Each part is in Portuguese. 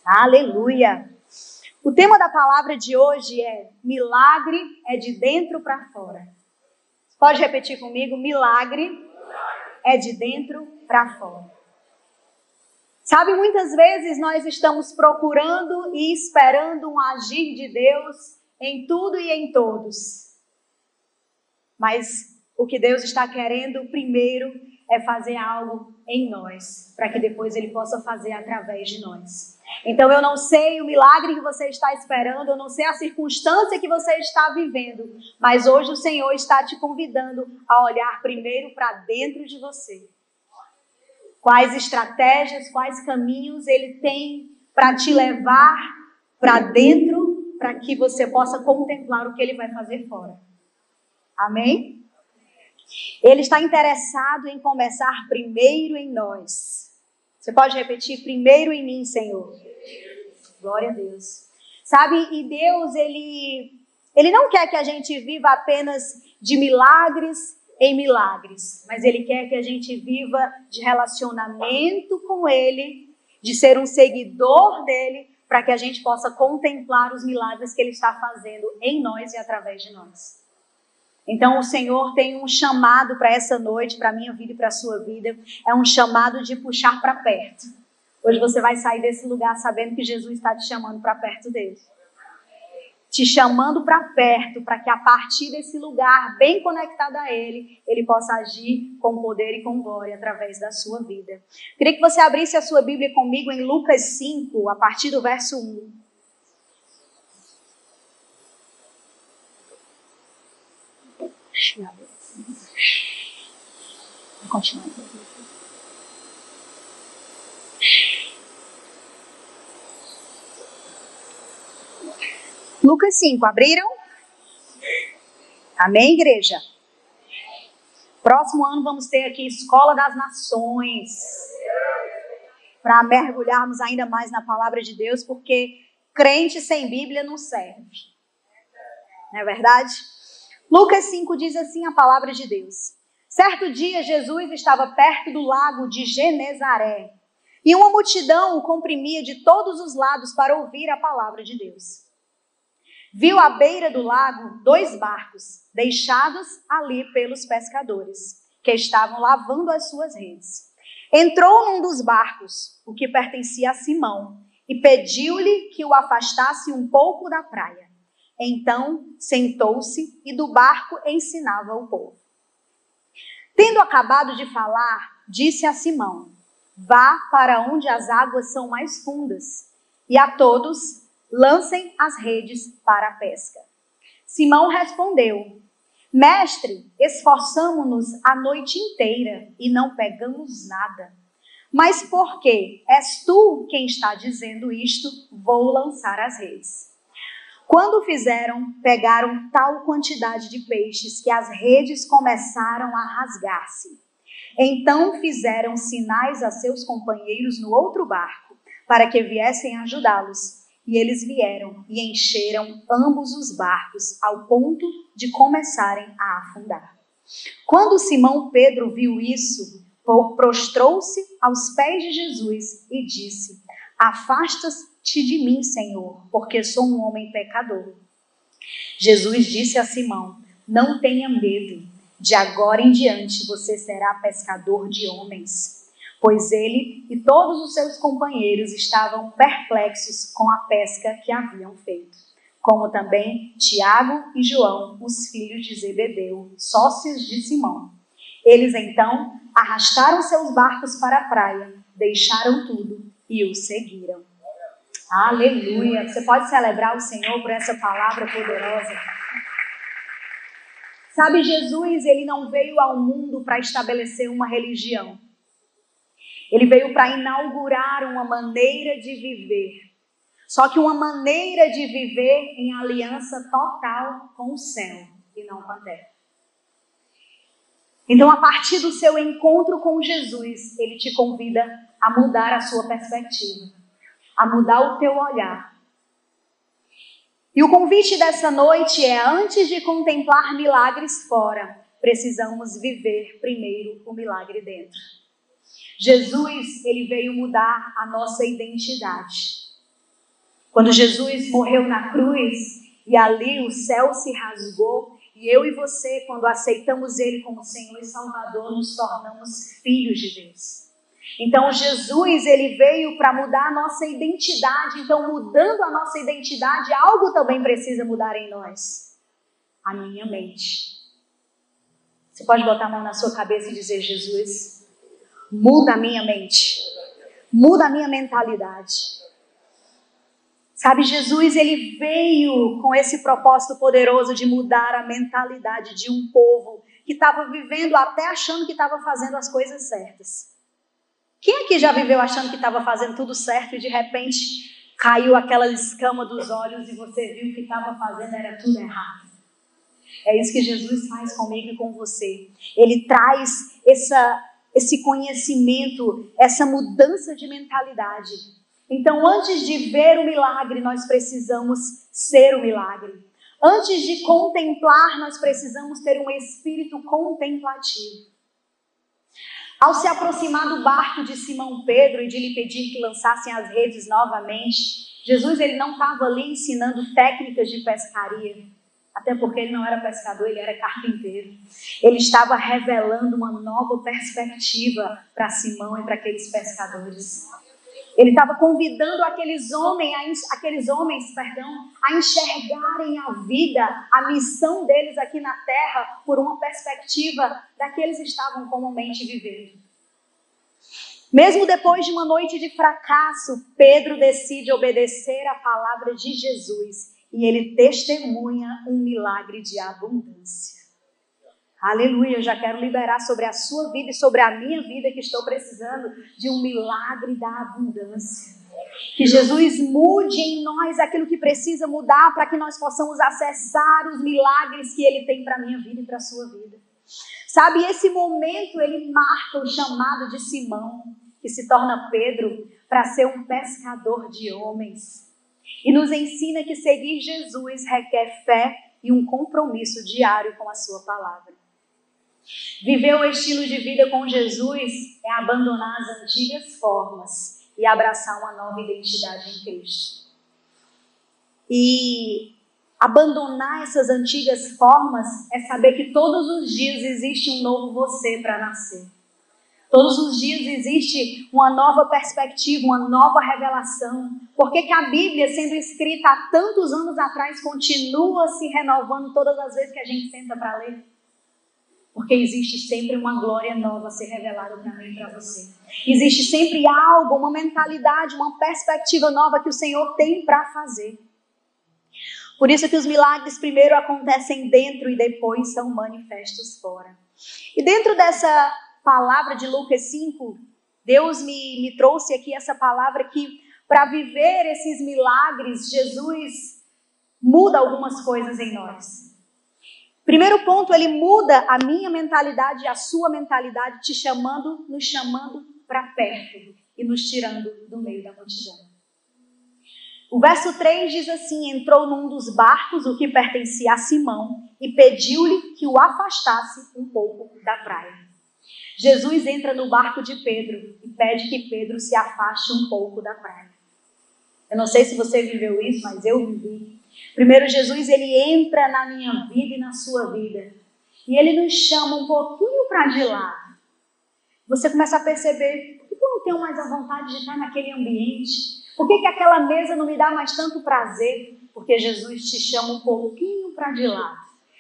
Aleluia! O tema da palavra de hoje é milagre é de dentro para fora. Pode repetir comigo? Milagre é de dentro para fora. Sabe, muitas vezes nós estamos procurando e esperando um agir de Deus em tudo e em todos. Mas o que Deus está querendo primeiro é fazer algo em nós, para que depois Ele possa fazer através de nós. Então eu não sei o milagre que você está esperando, eu não sei a circunstância que você está vivendo, mas hoje o Senhor está te convidando a olhar primeiro para dentro de você. Quais estratégias, quais caminhos Ele tem para te levar para dentro, para que você possa contemplar o que Ele vai fazer fora. Amém? Ele está interessado em começar primeiro em nós. Você pode repetir? Primeiro em mim, Senhor. Glória a Deus. Sabe, e Deus, Ele não quer que a gente viva apenas de milagres em milagres, mas Ele quer que a gente viva de relacionamento com Ele, de ser um seguidor dEle, para que a gente possa contemplar os milagres que Ele está fazendo em nós e através de nós. Então o Senhor tem um chamado para essa noite, para a minha vida e para a sua vida. É um chamado de puxar para perto. Hoje você vai sair desse lugar sabendo que Jesus está te chamando para perto dele. Te chamando para perto, para que a partir desse lugar, bem conectado a Ele, Ele possa agir com poder e com glória através da sua vida. Queria que você abrisse a sua Bíblia comigo em Lucas 5, a partir do verso 1. Vou continuar. Lucas 5, abriram? Amém, igreja? Próximo ano vamos ter aqui Escola das Nações, para mergulharmos ainda mais na palavra de Deus, porque crente sem Bíblia não serve. Não é verdade? Lucas 5 diz assim a palavra de Deus. Certo dia, Jesus estava perto do lago de Genezaré, e uma multidão o comprimia de todos os lados para ouvir a palavra de Deus. Viu à beira do lago 2 barcos, deixados ali pelos pescadores, que estavam lavando as suas redes. Entrou num dos barcos, o que pertencia a Simão, e pediu-lhe que o afastasse um pouco da praia. Então sentou-se e do barco ensinava o povo. Tendo acabado de falar, disse a Simão: vá para onde as águas são mais fundas, e a todos lancem as redes para a pesca. Simão respondeu: mestre, esforçamo-nos a noite inteira e não pegamos nada. Mas porque és tu quem está dizendo isto, vou lançar as redes. Quando fizeram, pegaram tal quantidade de peixes que as redes começaram a rasgar-se. Então fizeram sinais a seus companheiros no outro barco, para que viessem ajudá-los. E eles vieram e encheram ambos os barcos, ao ponto de começarem a afundar. Quando Simão Pedro viu isso, prostrou-se aos pés de Jesus e disse: afasta-te de mim, Senhor, porque sou um homem pecador. Jesus disse a Simão: não tenha medo, de agora em diante você será pescador de homens. Pois ele e todos os seus companheiros estavam perplexos com a pesca que haviam feito, como também Tiago e João, os filhos de Zebedeu, sócios de Simão. Eles então arrastaram seus barcos para a praia, deixaram tudo e o seguiram. Aleluia! Você pode celebrar o Senhor por essa palavra poderosa. Sabe, Jesus, ele não veio ao mundo para estabelecer uma religião. Ele veio para inaugurar uma maneira de viver. Só que uma maneira de viver em aliança total com o céu e não com a terra. Então, a partir do seu encontro com Jesus, ele te convida a mudar a sua perspectiva, a mudar o teu olhar. E o convite dessa noite é: antes de contemplar milagres fora, precisamos viver primeiro o milagre dentro. Jesus, ele veio mudar a nossa identidade. Quando Jesus morreu na cruz e ali o céu se rasgou, e eu e você, quando aceitamos ele como Senhor e Salvador, nos tornamos filhos de Deus. Então Jesus, ele veio para mudar a nossa identidade. Então, mudando a nossa identidade, algo também precisa mudar em nós. A minha mente. Você pode botar a mão na sua cabeça e dizer: Jesus, muda a minha mente. Muda a minha mentalidade. Sabe, Jesus, ele veio com esse propósito poderoso de mudar a mentalidade de um povo que estava vivendo até achando que estava fazendo as coisas certas. Quem aqui já viveu achando que estava fazendo tudo certo e de repente caiu aquela escama dos olhos e você viu que estava fazendo era tudo errado? É isso que Jesus faz comigo e com você. Ele traz esse conhecimento, essa mudança de mentalidade. Então, antes de ver o milagre, nós precisamos ser o milagre. Antes de contemplar, nós precisamos ter um espírito contemplativo. Ao se aproximar do barco de Simão Pedro e de lhe pedir que lançassem as redes novamente, Jesus, ele não estava ali ensinando técnicas de pescaria, até porque ele não era pescador, ele era carpinteiro. Ele estava revelando uma nova perspectiva para Simão e para aqueles pescadores. Ele estava convidando aqueles homens a enxergarem a vida, a missão deles aqui na terra, por uma perspectiva daqueles que estavam comumente vivendo. Mesmo depois de uma noite de fracasso, Pedro decide obedecer a palavra de Jesus e ele testemunha um milagre de abundância. Aleluia, eu já quero liberar sobre a sua vida e sobre a minha vida que estou precisando de um milagre da abundância. Que Jesus mude em nós aquilo que precisa mudar para que nós possamos acessar os milagres que Ele tem para a minha vida e para a sua vida. Sabe, esse momento ele marca o chamado de Simão, que se torna Pedro, para ser um pescador de homens. E nos ensina que seguir Jesus requer fé e um compromisso diário com a sua palavra. Viver o estilo de vida com Jesus é abandonar as antigas formas e abraçar uma nova identidade em Cristo. E abandonar essas antigas formas é saber que todos os dias existe um novo você para nascer. Todos os dias existe uma nova perspectiva, uma nova revelação. Por que a Bíblia, sendo escrita há tantos anos atrás, continua se renovando todas as vezes que a gente senta para ler? Porque existe sempre uma glória nova a ser revelada para mim e para você. Existe sempre algo, uma mentalidade, uma perspectiva nova que o Senhor tem para fazer. Por isso que os milagres primeiro acontecem dentro e depois são manifestos fora. E dentro dessa palavra de Lucas 5, Deus me trouxe aqui essa palavra que para viver esses milagres, Jesus muda algumas coisas em nós. Primeiro ponto, ele muda a minha mentalidade e a sua mentalidade, nos chamando para perto e nos tirando do meio da multidão. O verso 3 diz assim: entrou num dos barcos, o que pertencia a Simão, e pediu-lhe que o afastasse um pouco da praia. Jesus entra no barco de Pedro e pede que Pedro se afaste um pouco da praia. Eu não sei se você viveu isso, mas eu vivi. Primeiro, Jesus, ele entra na minha vida e na sua vida. E ele nos chama um pouquinho para de lado. Você começa a perceber, por que eu não tenho mais a vontade de estar naquele ambiente? Por que aquela mesa não me dá mais tanto prazer? Porque Jesus te chama um pouquinho para de lado.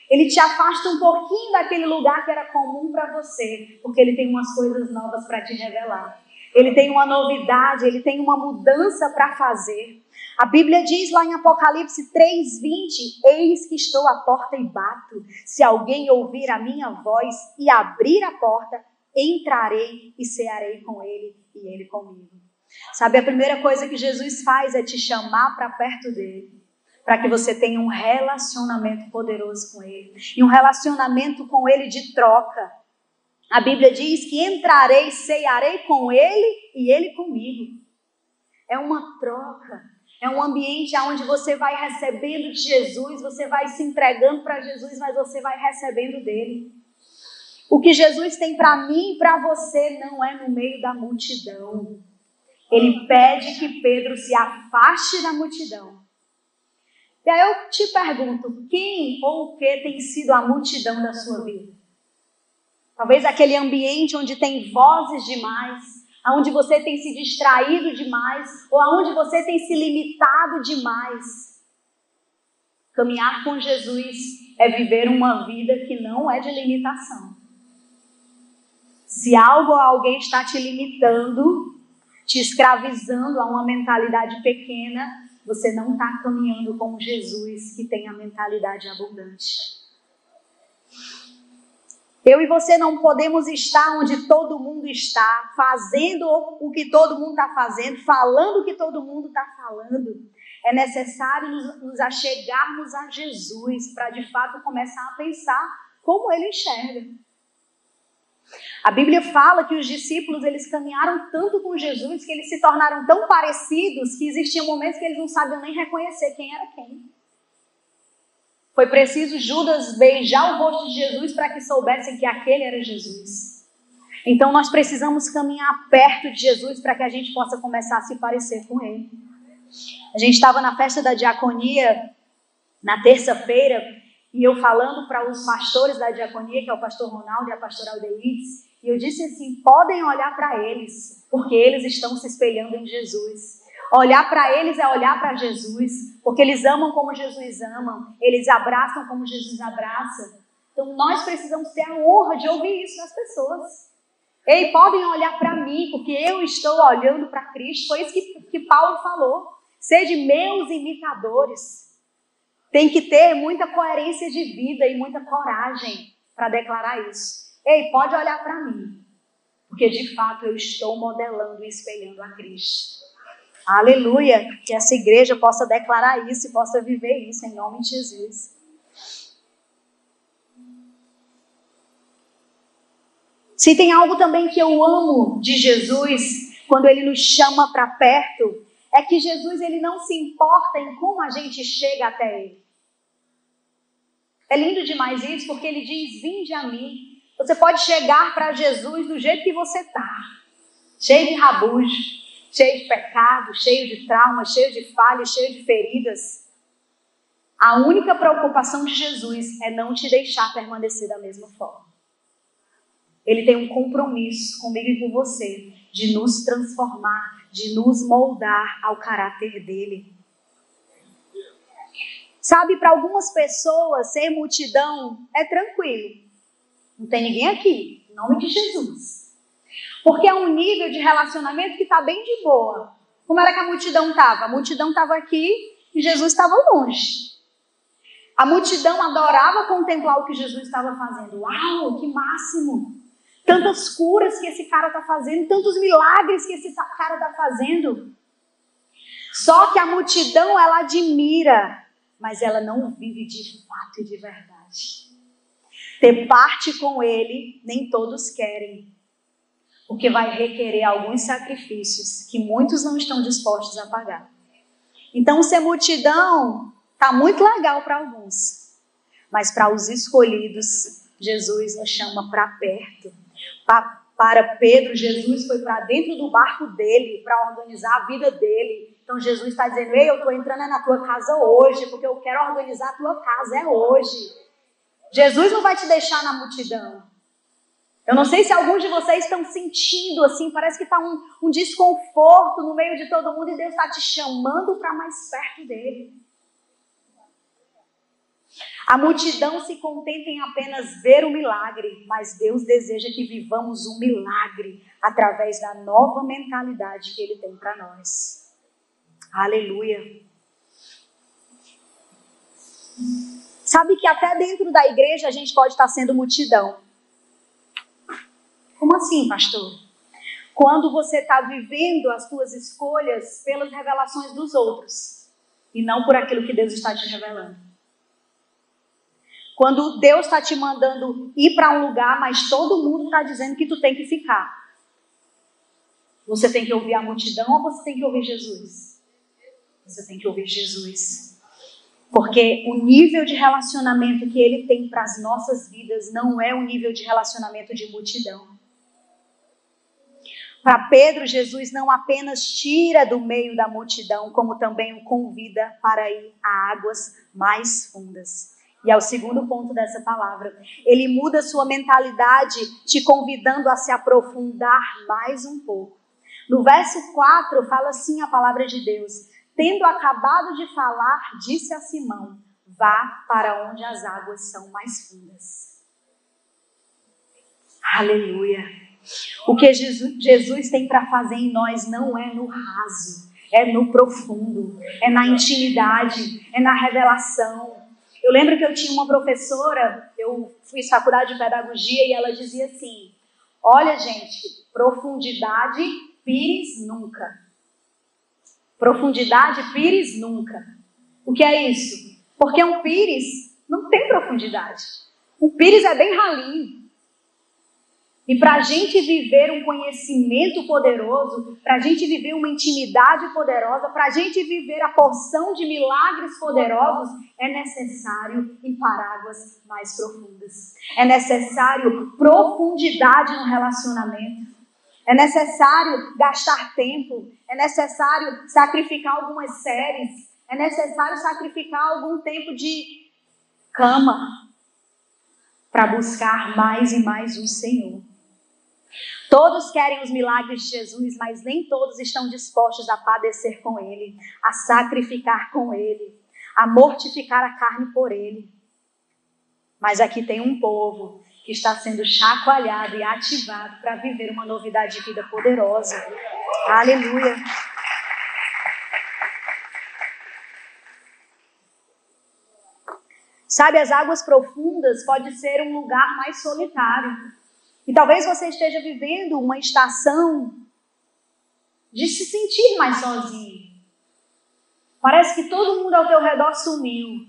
Ele te afasta um pouquinho daquele lugar que era comum para você, porque ele tem umas coisas novas para te revelar. Ele tem uma novidade, ele tem uma mudança para fazer. A Bíblia diz lá em Apocalipse 3:20, eis que estou à porta e bato. Se alguém ouvir a minha voz e abrir a porta, entrarei e cearei com ele e ele comigo. Sabe, a primeira coisa que Jesus faz é te chamar para perto dele, para que você tenha um relacionamento poderoso com ele. E um relacionamento com ele de troca. A Bíblia diz que entrarei, cearei com ele e ele comigo. É uma troca. É um ambiente onde você vai recebendo de Jesus, você vai se entregando para Jesus, mas você vai recebendo dele. O que Jesus tem para mim e para você não é no meio da multidão. Ele pede que Pedro se afaste da multidão. E aí eu te pergunto, quem ou o que tem sido a multidão da sua vida? Talvez aquele ambiente onde tem vozes demais, onde você tem se distraído demais, ou onde você tem se limitado demais. Caminhar com Jesus é viver uma vida que não é de limitação. Se algo ou alguém está te limitando, te escravizando a uma mentalidade pequena, você não está caminhando com Jesus, que tem a mentalidade abundante. Eu e você não podemos estar onde todo mundo está, fazendo o que todo mundo está fazendo, falando o que todo mundo está falando. É necessário nos achegarmos a Jesus para de fato começar a pensar como ele enxerga. A Bíblia fala que os discípulos eles caminharam tanto com Jesus que eles se tornaram tão parecidos que existiam momentos que eles não sabiam nem reconhecer quem era quem. Foi preciso Judas beijar o rosto de Jesus para que soubessem que aquele era Jesus. Então nós precisamos caminhar perto de Jesus para que a gente possa começar a se parecer com ele. A gente estava na festa da diaconia na terça-feira e eu falando para os pastores da diaconia, que é o pastor Ronaldo e a pastora Aldeides, e eu disse assim, podem olhar para eles, porque eles estão se espelhando em Jesus. Olhar para eles é olhar para Jesus, porque eles amam como Jesus ama, eles abraçam como Jesus abraça. Então nós precisamos ter a honra de ouvir isso das pessoas. Ei, podem olhar para mim, porque eu estou olhando para Cristo. Foi isso que Paulo falou. Sede meus imitadores. Tem que ter muita coerência de vida e muita coragem para declarar isso. Ei, pode olhar para mim, porque de fato eu estou modelando e espelhando a Cristo. Aleluia! Que essa igreja possa declarar isso e possa viver isso em nome de Jesus. Se tem algo também que eu amo de Jesus, quando ele nos chama para perto, é que Jesus ele não se importa em como a gente chega até ele. É lindo demais isso, porque ele diz, vinde a mim. Você pode chegar para Jesus do jeito que você está. Cheio de rabujo, cheio de pecado, cheio de trauma, cheio de falhas, cheio de feridas. A única preocupação de Jesus é não te deixar permanecer da mesma forma. Ele tem um compromisso comigo e com você de nos transformar, de nos moldar ao caráter dele. Sabe, para algumas pessoas, ser multidão é tranquilo. Não tem ninguém aqui, em nome de Jesus. Porque é um nível de relacionamento que está bem de boa. Como era que a multidão estava? A multidão estava aqui e Jesus estava longe. A multidão adorava contemplar o que Jesus estava fazendo. Uau, que máximo! Tantas curas que esse cara está fazendo, tantos milagres que esse cara está fazendo. Só que a multidão, ela admira, mas ela não vive de fato e de verdade. Ter parte com ele, nem todos querem, porque vai requerer alguns sacrifícios que muitos não estão dispostos a pagar. Então, ser multidão está muito legal para alguns, mas para os escolhidos, Jesus nos chama para perto. Para Pedro, Jesus foi para dentro do barco dele, para organizar a vida dele. Então, Jesus está dizendo, ei, eu estou entrando na tua casa hoje, porque eu quero organizar a tua casa, é hoje. Jesus não vai te deixar na multidão. Eu não sei se alguns de vocês estão sentindo assim, parece que está um desconforto no meio de todo mundo e Deus está te chamando para mais perto dele. A multidão se contenta em apenas ver o milagre, mas Deus deseja que vivamos um milagre através da nova mentalidade que ele tem para nós. Aleluia. Sabe que até dentro da igreja a gente pode estar sendo multidão. Como assim, pastor? Quando você está vivendo as suas escolhas pelas revelações dos outros e não por aquilo que Deus está te revelando. Quando Deus está te mandando ir para um lugar, mas todo mundo está dizendo que tu tem que ficar. Você tem que ouvir a multidão ou você tem que ouvir Jesus? Você tem que ouvir Jesus. Porque o nível de relacionamento que Ele tem para as nossas vidas não é um nível de relacionamento de multidão. Para Pedro, Jesus não apenas tira do meio da multidão, como também o convida para ir a águas mais fundas. E é o segundo ponto dessa palavra. Ele muda sua mentalidade, te convidando a se aprofundar mais um pouco. No verso 4, fala assim a palavra de Deus. Tendo acabado de falar, disse a Simão, vá para onde as águas são mais fundas. Aleluia. O que Jesus tem para fazer em nós não é no raso, é no profundo, é na intimidade, é na revelação. Eu lembro que eu tinha uma professora, eu fiz faculdade de pedagogia e ela dizia assim, olha gente, profundidade, pires nunca. Profundidade, pires nunca. O que é isso? Porque um pires não tem profundidade. Um pires é bem ralinho. E para a gente viver um conhecimento poderoso, para a gente viver uma intimidade poderosa, para a gente viver a porção de milagres poderosos, é necessário ir para águas mais profundas. É necessário profundidade no relacionamento. É necessário gastar tempo. É necessário sacrificar algumas séries. É necessário sacrificar algum tempo de cama para buscar mais e mais o Senhor. Todos querem os milagres de Jesus, mas nem todos estão dispostos a padecer com Ele, a sacrificar com Ele, a mortificar a carne por Ele. Mas aqui tem um povo que está sendo chacoalhado e ativado para viver uma novidade de vida poderosa. Aleluia! Sabe, as águas profundas pode ser um lugar mais solitário. E talvez você esteja vivendo uma estação de se sentir mais sozinho. Parece que todo mundo ao teu redor sumiu.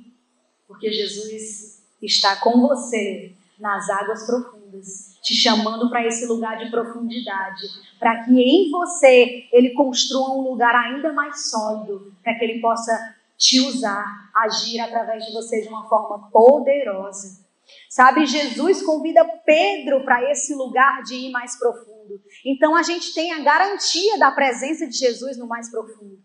Porque Jesus está com você nas águas profundas, te chamando para esse lugar de profundidade, para que em você Ele construa um lugar ainda mais sólido, para que Ele possa te usar, agir através de você de uma forma poderosa. Sabe, Jesus convida Pedro para esse lugar de ir mais profundo. Então a gente tem a garantia da presença de Jesus no mais profundo.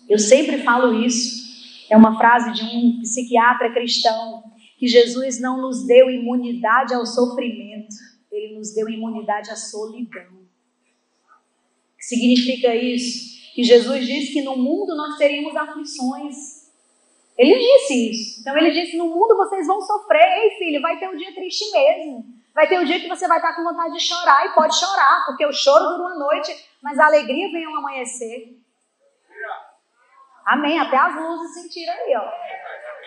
Eu sempre falo isso. É uma frase de um psiquiatra cristão, que Jesus não nos deu imunidade ao sofrimento, Ele nos deu imunidade à solidão. O que significa isso? Que Jesus disse que no mundo nós teríamos aflições. Ele disse isso. Então ele disse, no mundo vocês vão sofrer. Ei filho, vai ter um dia triste mesmo. Vai ter um dia que você vai estar com vontade de chorar. E pode chorar, porque o choro dura uma noite, mas a alegria vem ao amanhecer. Amém. Até as luzes sentiram aí, ó.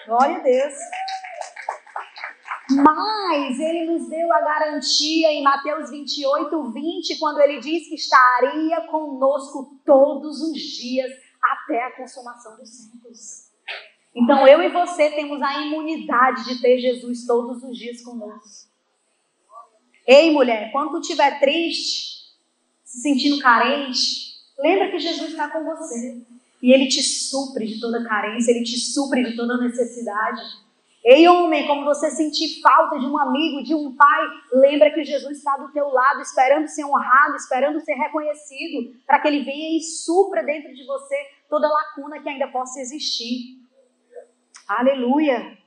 Glória a Deus. Mas Ele nos deu a garantia em Mateus 28:20, quando Ele diz que estaria conosco todos os dias até a consumação dos séculos. Então eu e você temos a imunidade de ter Jesus todos os dias conosco. Ei mulher, quando tu estiver triste, se sentindo carente, lembra que Jesus está com você. E Ele te supre de toda carência, Ele te supre de toda necessidade. Ei homem, como você sentir falta de um amigo, de um pai, lembra que Jesus está do teu lado, esperando ser honrado, esperando ser reconhecido, para que Ele venha e supra dentro de você toda lacuna que ainda possa existir. Aleluia!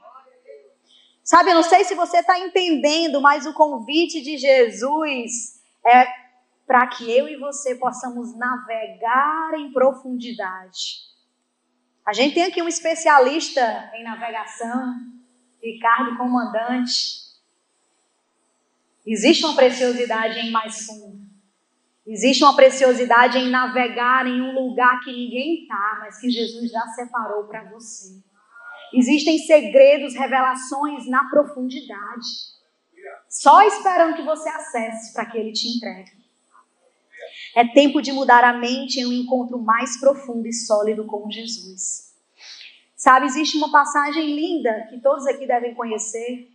Sabe, eu não sei se você está entendendo, mas o convite de Jesus é para que eu e você possamos navegar em profundidade. A gente tem aqui um especialista em navegação, Ricardo Comandante. Existe uma preciosidade em mais fundo. Existe uma preciosidade em navegar em um lugar que ninguém está, mas que Jesus já separou para você. Existem segredos, revelações na profundidade. Só esperando que você acesse para que Ele te entregue. É tempo de mudar a mente em um encontro mais profundo e sólido com Jesus. Sabe, existe uma passagem linda que todos aqui devem conhecer,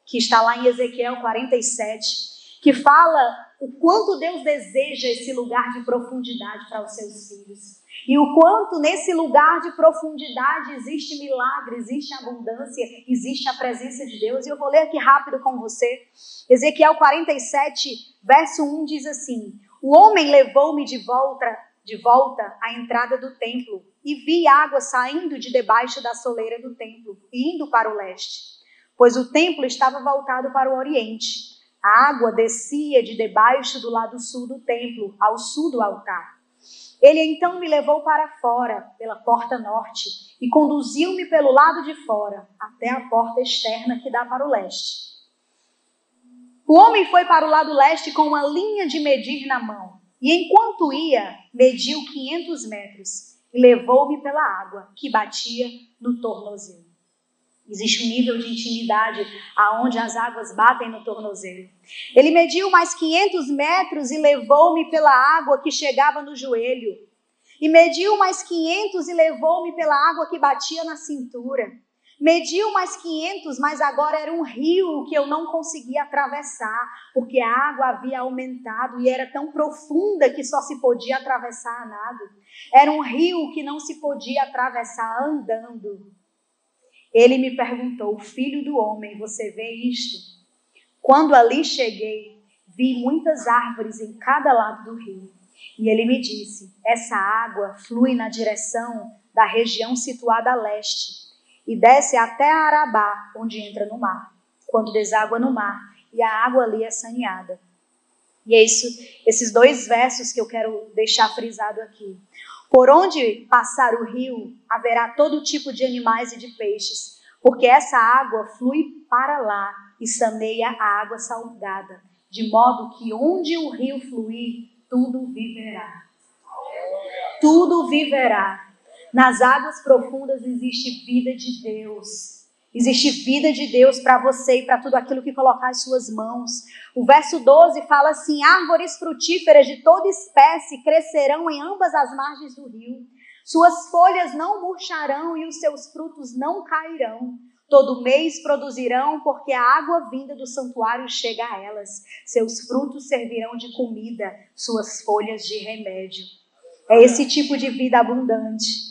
que está lá em Ezequiel 47, que fala o quanto Deus deseja esse lugar de profundidade para os seus filhos. E o quanto nesse lugar de profundidade existe milagre, existe abundância, existe a presença de Deus. E eu vou ler aqui rápido com você. Ezequiel 47, verso 1 diz assim: o homem levou-me de volta à entrada do templo e vi água saindo de debaixo da soleira do templo e indo para o leste, pois o templo estava voltado para o oriente. A água descia de debaixo do lado sul do templo, ao sul do altar. Ele então me levou para fora, pela porta norte, e conduziu-me pelo lado de fora, até a porta externa que dá para o leste. O homem foi para o lado leste com uma linha de medir na mão, e enquanto ia, mediu 500 metros, e levou-me pela água, que batia no tornozelo. Existe um nível de intimidade aonde as águas batem no tornozelo. Ele mediu mais 500 metros e levou-me pela água que chegava no joelho. E mediu mais 500 e levou-me pela água que batia na cintura. Mediu mais 500, mas agora era um rio que eu não conseguia atravessar, porque a água havia aumentado e era tão profunda que só se podia atravessar a nado. Era um rio que não se podia atravessar andando. Ele me perguntou: filho do homem, você vê isto? Quando ali cheguei, vi muitas árvores em cada lado do rio. E ele me disse: essa água flui na direção da região situada a leste e desce até a Arabá, onde entra no mar, quando deságua no mar, e a água ali é saneada. E é isso, esses dois versos que eu quero deixar frisado aqui. Por onde passar o rio, haverá todo tipo de animais e de peixes, porque essa água flui para lá e saneia a água salgada, de modo que onde o rio fluir, tudo viverá. Tudo viverá. Nas águas profundas existe vida de Deus. Existe vida de Deus para você e para tudo aquilo que colocar as suas mãos. O verso 12 fala assim: árvores frutíferas de toda espécie crescerão em ambas as margens do rio. Suas folhas não murcharão e os seus frutos não cairão. Todo mês produzirão, porque a água vinda do santuário chega a elas. Seus frutos servirão de comida, suas folhas de remédio. É esse tipo de vida abundante.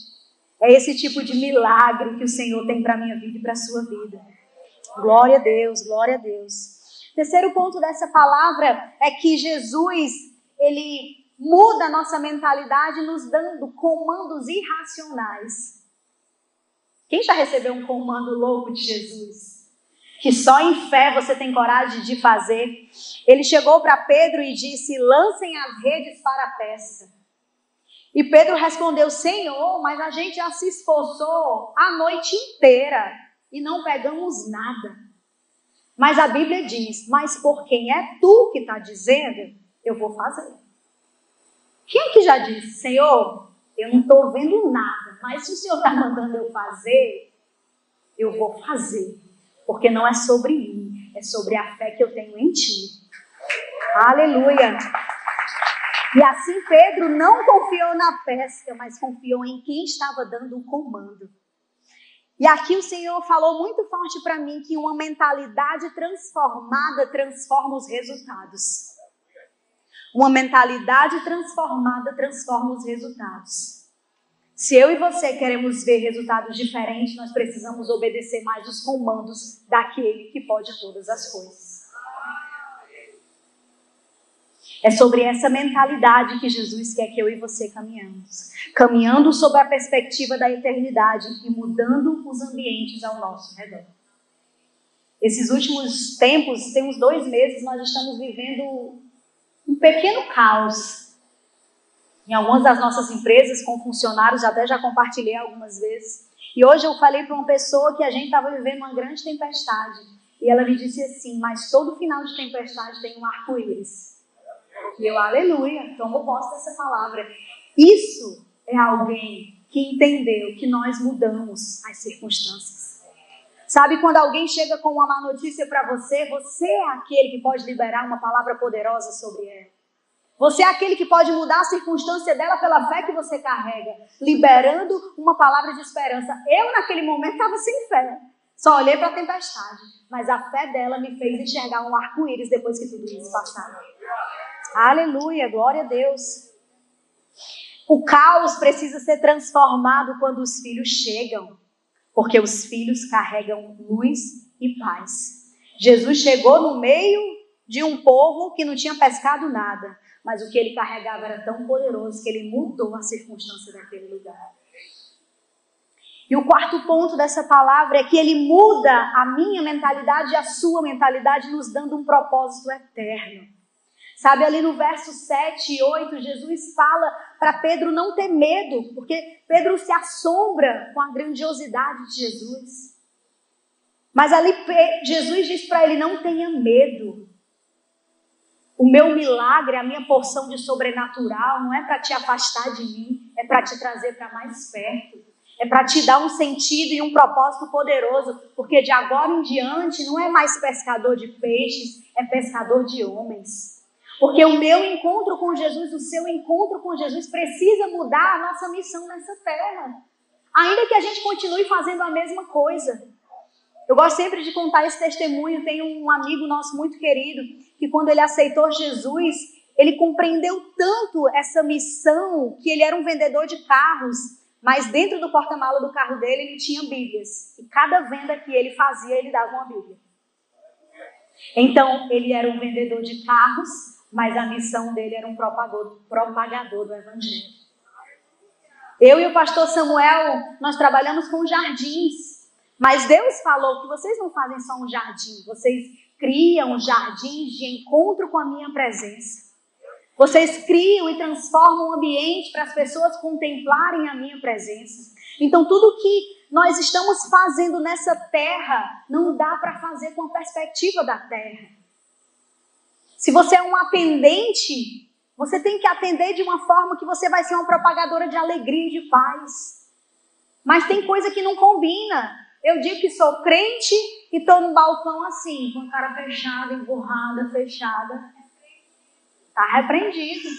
É esse tipo de milagre que o Senhor tem para a minha vida e para a sua vida. Glória a Deus, glória a Deus. Terceiro ponto dessa palavra é que Jesus, ele muda a nossa mentalidade nos dando comandos irracionais. Quem já recebeu um comando louco de Jesus? Que só em fé você tem coragem de fazer. Ele chegou para Pedro e disse: lancem as redes para a pesca. E Pedro respondeu: Senhor, mas a gente já se esforçou a noite inteira e não pegamos nada. Mas a Bíblia diz: mas por quem é tu que está dizendo, eu vou fazer. Quem é que já disse: Senhor, eu não estou vendo nada, mas se o Senhor está mandando eu fazer, eu vou fazer. Porque não é sobre mim, é sobre a fé que eu tenho em ti. Aleluia! E assim Pedro não confiou na pesca, mas confiou em quem estava dando o comando. E aqui o Senhor falou muito forte para mim que uma mentalidade transformada transforma os resultados. Uma mentalidade transformada transforma os resultados. Se eu e você queremos ver resultados diferentes, nós precisamos obedecer mais os comandos daquele que pode todas as coisas. É sobre essa mentalidade que Jesus quer que eu e você caminhamos. Caminhando sob a perspectiva da eternidade e mudando os ambientes ao nosso redor. Esses últimos tempos, tem uns 2 meses, nós estamos vivendo um pequeno caos. Em algumas das nossas empresas, com funcionários, até já compartilhei algumas vezes. E hoje eu falei para uma pessoa que a gente estava vivendo uma grande tempestade. E ela me disse assim: mas todo final de tempestade tem um arco-íris. E eu, aleluia, tomo posse dessa palavra. Isso é alguém que entendeu que nós mudamos as circunstâncias. Sabe quando alguém chega com uma má notícia para você, você é aquele que pode liberar uma palavra poderosa sobre ela. Você é aquele que pode mudar a circunstância dela pela fé que você carrega, liberando uma palavra de esperança. Eu, naquele momento, estava sem fé. Só olhei para a tempestade. Mas a fé dela me fez enxergar um arco-íris depois que tudo isso passava. Aleluia, glória a Deus. O caos precisa ser transformado quando os filhos chegam, porque os filhos carregam luz e paz. Jesus chegou no meio de um povo que não tinha pescado nada, mas o que ele carregava era tão poderoso que ele mudou a circunstância daquele lugar. E o quarto ponto dessa palavra é que ele muda a minha mentalidade e a sua mentalidade, nos dando um propósito eterno. Sabe, ali no verso 7 e 8, Jesus fala para Pedro não ter medo, porque Pedro se assombra com a grandiosidade de Jesus. Mas ali Jesus diz para ele, não tenha medo. O meu milagre, a minha porção de sobrenatural não é para te afastar de mim, é para te trazer para mais perto. É para te dar um sentido e um propósito poderoso, porque de agora em diante não é mais pescador de peixes, é pescador de homens. Porque o meu encontro com Jesus, o seu encontro com Jesus precisa mudar a nossa missão nessa terra. Ainda que a gente continue fazendo a mesma coisa. Eu gosto sempre de contar esse testemunho. Tem um amigo nosso muito querido, que quando ele aceitou Jesus, ele compreendeu tanto essa missão, que ele era um vendedor de carros, mas dentro do porta-mala do carro dele, ele tinha Bíblias. E cada venda que ele fazia, ele dava uma Bíblia. Então, ele era um vendedor de carros, mas a missão dele era um propagador do Evangelho. Eu e o pastor Samuel, nós trabalhamos com jardins. Mas Deus falou que vocês não fazem só um jardim, vocês criam jardins de encontro com a minha presença. Vocês criam e transformam um ambiente para as pessoas contemplarem a minha presença. Então, tudo que nós estamos fazendo nessa terra, não dá para fazer com a perspectiva da terra. Se você é um atendente, você tem que atender de uma forma que você vai ser uma propagadora de alegria e de paz. Mas tem coisa que não combina. Eu digo que sou crente e estou no balcão assim, com a cara fechada, emburrada, fechada. Está repreendido.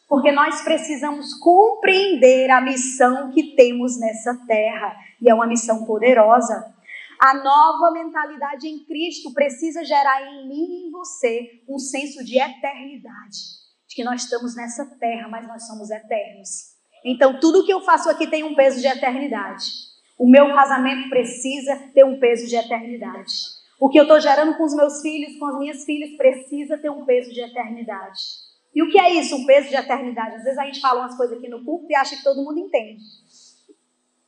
Porque nós precisamos compreender a missão que temos nessa terra. E é uma missão poderosa. A nova mentalidade em Cristo precisa gerar em mim e em você um senso de eternidade. De que nós estamos nessa terra, mas nós somos eternos. Então tudo que eu faço aqui tem um peso de eternidade. O meu casamento precisa ter um peso de eternidade. O que eu estou gerando com os meus filhos, com as minhas filhas, precisa ter um peso de eternidade. E o que é isso, um peso de eternidade? Às vezes a gente fala umas coisas aqui no púlpito e acha que todo mundo entende.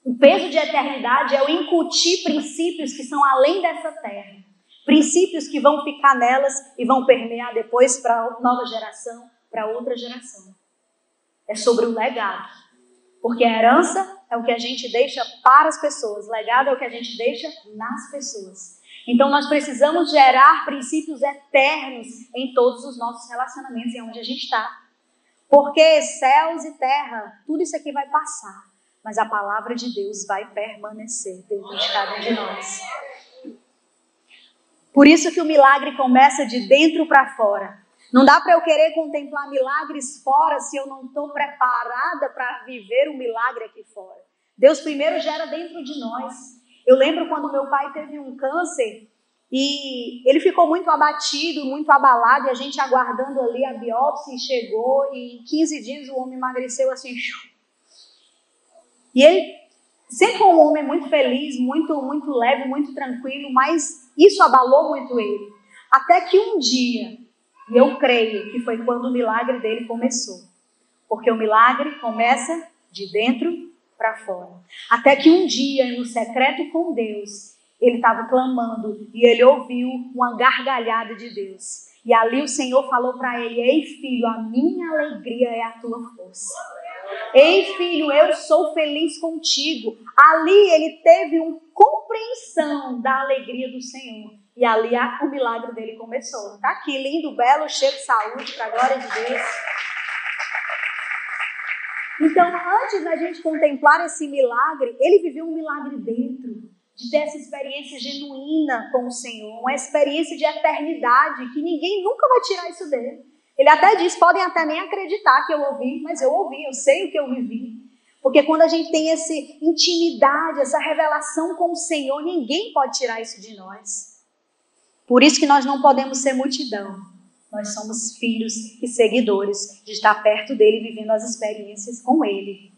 O peso de eternidade é o incutir princípios que são além dessa terra. Princípios que vão ficar nelas e vão permear depois para a nova geração, para outra geração. É sobre o legado. Porque a herança é o que a gente deixa para as pessoas. Legado é o que a gente deixa nas pessoas. Então nós precisamos gerar princípios eternos em todos os nossos relacionamentos e onde a gente está. Porque céus e terra, tudo isso aqui vai passar. Mas a palavra de Deus vai permanecer dentro de cada um de nós. Por isso que o milagre começa de dentro para fora. Não dá para eu querer contemplar milagres fora se eu não estou preparada para viver o milagre aqui fora. Deus primeiro gera dentro de nós. Eu lembro quando meu pai teve um câncer e ele ficou muito abatido, muito abalado, e a gente aguardando ali a biópsia, chegou e em 15 dias o homem emagreceu assim. E ele sempre foi um homem muito feliz, muito leve, muito tranquilo, mas isso abalou muito ele. Até que um dia, e eu creio que foi quando o milagre dele começou. Porque o milagre começa de dentro para fora. Até que um dia, no secreto com Deus, ele estava clamando e ele ouviu uma gargalhada de Deus. E ali o Senhor falou para ele: ei filho, a minha alegria é a tua força. Ei filho, eu sou feliz contigo. Ali ele teve uma compreensão da alegria do Senhor. E ali o milagre dele começou. Está aqui, lindo, belo, cheio de saúde, para a glória de Deus. Então, antes da gente contemplar esse milagre, ele viveu um milagre dentro. De ter essa experiência genuína com o Senhor. Uma experiência de eternidade, que ninguém nunca vai tirar isso dele. Ele até diz, podem até nem acreditar que eu ouvi, mas eu ouvi, eu sei o que eu vivi. Porque quando a gente tem essa intimidade, essa revelação com o Senhor, ninguém pode tirar isso de nós. Por isso que nós não podemos ser multidão. Nós somos filhos e seguidores de estar perto dele, vivendo as experiências com ele.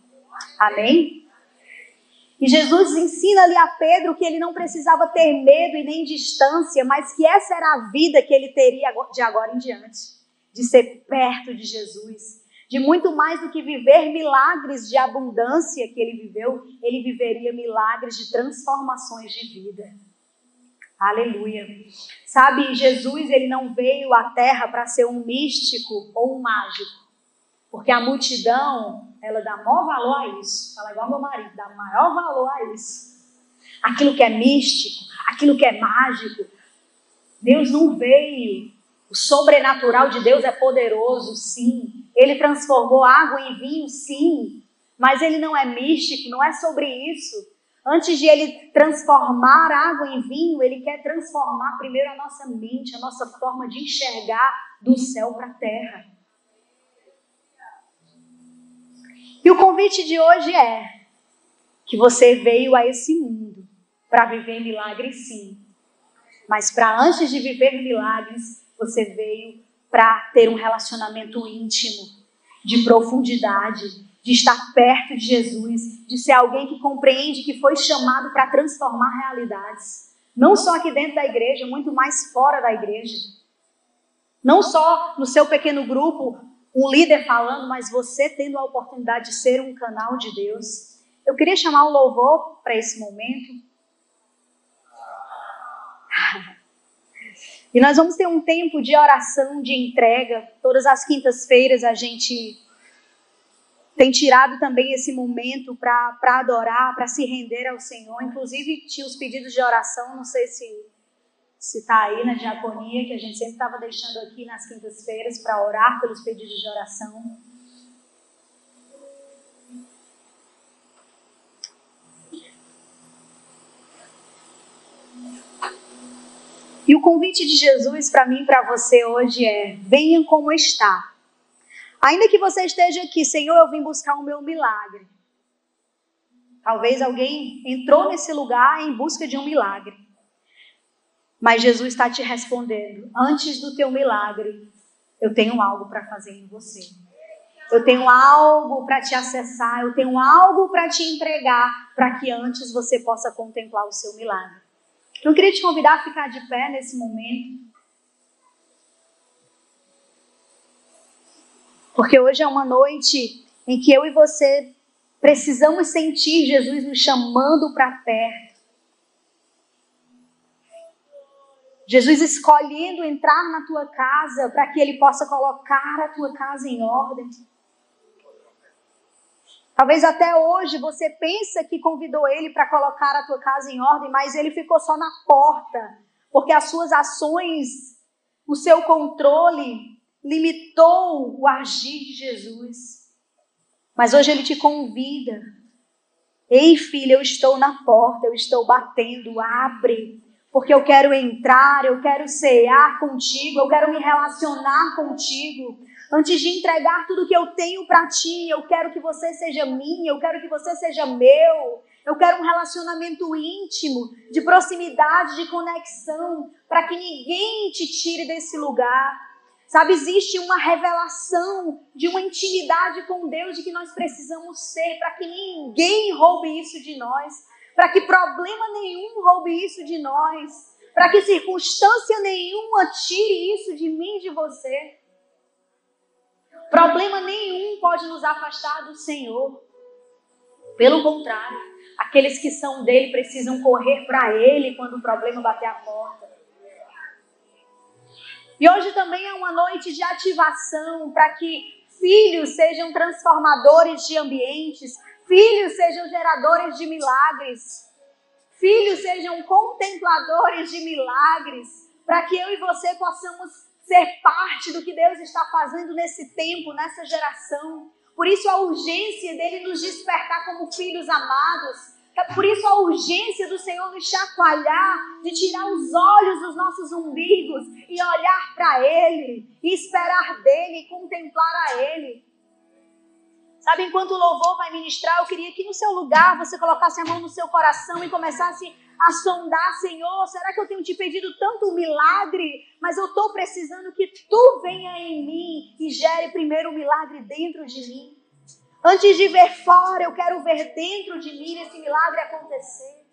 Amém? E Jesus ensina ali a Pedro que ele não precisava ter medo e nem distância, mas que essa era a vida que ele teria de agora em diante. De ser perto de Jesus. De muito mais do que viver milagres de abundância que ele viveu, ele viveria milagres de transformações de vida. Aleluia. Sabe, Jesus ele não veio à terra para ser um místico ou um mágico. Porque a multidão, ela dá maior valor a isso. Fala igual meu marido, dá maior valor a isso. Aquilo que é místico, aquilo que é mágico. Deus não veio. O sobrenatural de Deus é poderoso, sim. Ele transformou água em vinho, sim. Mas ele não é místico, não é sobre isso. Antes de ele transformar água em vinho, ele quer transformar primeiro a nossa mente, a nossa forma de enxergar do céu para a terra. E o convite de hoje é que você veio a esse mundo para viver milagres, sim. Mas para antes de viver milagres, você veio para ter um relacionamento íntimo, de profundidade, de estar perto de Jesus, de ser alguém que compreende que foi chamado para transformar realidades. Não só aqui dentro da igreja, muito mais fora da igreja. Não só no seu pequeno grupo, um líder falando, mas você tendo a oportunidade de ser um canal de Deus. Eu queria chamar o louvor para esse momento. E nós vamos ter um tempo de oração, de entrega. Todas as quintas-feiras a gente tem tirado também esse momento para adorar, para se render ao Senhor. Inclusive tinha os pedidos de oração, não sei se está aí na diaconia, que a gente sempre estava deixando aqui nas quintas-feiras para orar pelos pedidos de oração. E o convite de Jesus para mim e para você hoje é: venha como está. Ainda que você esteja aqui, Senhor, eu vim buscar o meu milagre. Talvez alguém entrou nesse lugar em busca de um milagre. Mas Jesus está te respondendo: antes do teu milagre, eu tenho algo para fazer em você. Eu tenho algo para te acessar, eu tenho algo para te entregar, para que antes você possa contemplar o seu milagre. Então eu queria te convidar a ficar de pé nesse momento. Porque hoje é uma noite em que eu e você precisamos sentir Jesus nos chamando para perto. Jesus escolhendo entrar na tua casa para que Ele possa colocar a tua casa em ordem. Talvez até hoje você pensa que convidou Ele para colocar a tua casa em ordem, mas Ele ficou só na porta, porque as suas ações, o seu controle limitou o agir de Jesus. Mas hoje Ele te convida. Ei, filha, eu estou na porta, eu estou batendo, abre. Porque eu quero entrar, eu quero cear contigo, eu quero me relacionar contigo. Antes de entregar tudo que eu tenho para ti, eu quero que você seja minha, eu quero que você seja meu. Eu quero um relacionamento íntimo, de proximidade, de conexão, para que ninguém te tire desse lugar. Sabe, existe uma revelação de uma intimidade com Deus de que nós precisamos ser, para que ninguém roube isso de nós. Para que problema nenhum roube isso de nós. Para que circunstância nenhuma tire isso de mim e de você. Problema nenhum pode nos afastar do Senhor. Pelo contrário, aqueles que são dele precisam correr para ele quando o problema bater a porta. E hoje também é uma noite de ativação para que filhos sejam transformadores de ambientes. Filhos sejam geradores de milagres. Filhos sejam contempladores de milagres. Para que eu e você possamos ser parte do que Deus está fazendo nesse tempo, nessa geração. Por isso a urgência dele nos despertar como filhos amados. Por isso a urgência do Senhor nos chacoalhar, de tirar os olhos dos nossos umbigos e olhar para Ele, e esperar dele, e contemplar a Ele. Sabe, enquanto o louvor vai ministrar, eu queria que no seu lugar você colocasse a mão no seu coração e começasse a sondar, Senhor, será que eu tenho te pedido tanto um milagre, mas eu estou precisando que tu venha em mim e gere primeiro o milagre dentro de mim. Antes de ver fora, eu quero ver dentro de mim esse milagre acontecer.